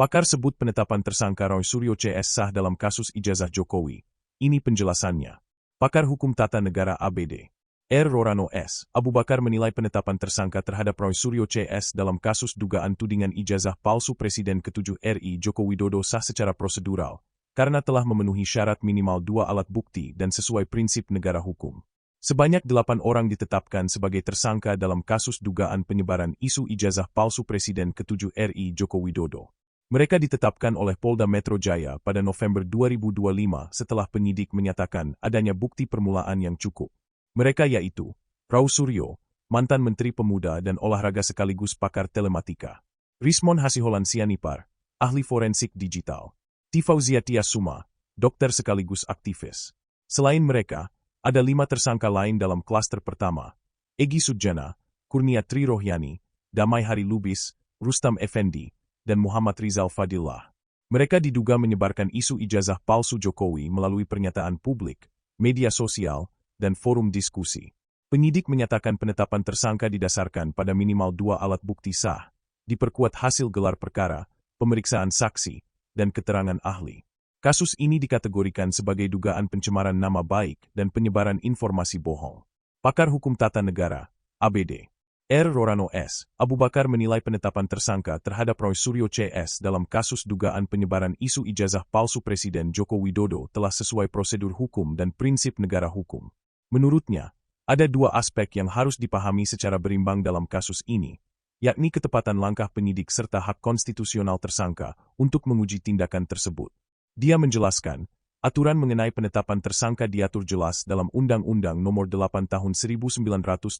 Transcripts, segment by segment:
Pakar sebut penetapan tersangka Roy Suryo CS sah dalam kasus ijazah Jokowi. Ini penjelasannya. Pakar Hukum Tata Negara ABD, R. Rorano S. Abu Bakar menilai penetapan tersangka terhadap Roy Suryo CS dalam kasus dugaan tudingan ijazah palsu Presiden ke-7 RI Joko Widodo sah secara prosedural, karena telah memenuhi syarat minimal 2 alat bukti dan sesuai prinsip negara hukum. Sebanyak 8 orang ditetapkan sebagai tersangka dalam kasus dugaan penyebaran isu ijazah palsu Presiden ke-7 RI Joko Widodo. Mereka ditetapkan oleh Polda Metro Jaya pada November 2025 setelah penyidik menyatakan adanya bukti permulaan yang cukup. Mereka yaitu Roy Suryo, mantan Menteri Pemuda dan Olahraga sekaligus pakar telematika; Rismon Hasiholan Sianipar, ahli forensik digital; Tifauzia Tiasuma, dokter sekaligus aktivis. Selain mereka, ada 5 tersangka lain dalam klaster pertama: Egy Sujana, Kurnia Tri Rohyani, Damai Hari Lubis, Rustam Effendi, dan Muhammad Rizal Fadillah. Mereka diduga menyebarkan isu ijazah palsu Jokowi melalui pernyataan publik, media sosial, dan forum diskusi. Penyidik menyatakan penetapan tersangka didasarkan pada minimal 2 alat bukti sah, diperkuat hasil gelar perkara, pemeriksaan saksi, dan keterangan ahli. Kasus ini dikategorikan sebagai dugaan pencemaran nama baik dan penyebaran informasi bohong. Pakar Hukum Tata Negara, ABD, R. Rorano S. Abu Bakar menilai penetapan tersangka terhadap Roy Suryo CS dalam kasus dugaan penyebaran isu ijazah palsu Presiden Joko Widodo telah sesuai prosedur hukum dan prinsip negara hukum. Menurutnya, ada 2 aspek yang harus dipahami secara berimbang dalam kasus ini, yakni ketepatan langkah penyidik serta hak konstitusional tersangka untuk menguji tindakan tersebut. Dia menjelaskan, aturan mengenai penetapan tersangka diatur jelas dalam Undang-Undang Nomor 8 Tahun 1981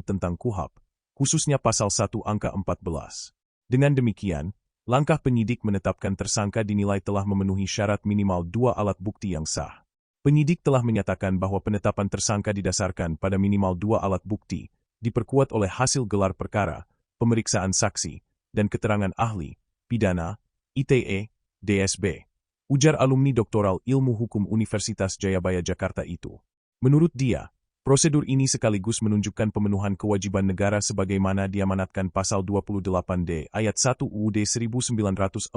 tentang KUHP, khususnya Pasal 1 Angka 14. Dengan demikian, langkah penyidik menetapkan tersangka dinilai telah memenuhi syarat minimal 2 alat bukti yang sah. Penyidik telah menyatakan bahwa penetapan tersangka didasarkan pada minimal 2 alat bukti, diperkuat oleh hasil gelar perkara, pemeriksaan saksi, dan keterangan ahli, pidana, ITE, DSB. Ujar alumni doktoral Ilmu Hukum Universitas Jayabaya Jakarta itu. Menurut dia, prosedur ini sekaligus menunjukkan pemenuhan kewajiban negara sebagaimana diamanatkan Pasal 28D Ayat 1 UUD 1945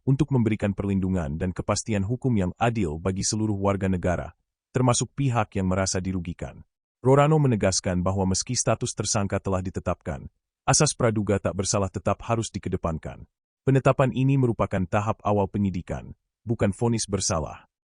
untuk memberikan perlindungan dan kepastian hukum yang adil bagi seluruh warga negara, termasuk pihak yang merasa dirugikan. Rorano menegaskan bahwa meski status tersangka telah ditetapkan, asas praduga tak bersalah tetap harus dikedepankan. Penetapan ini merupakan tahap awal penyidikan, bukan vonis bersalah.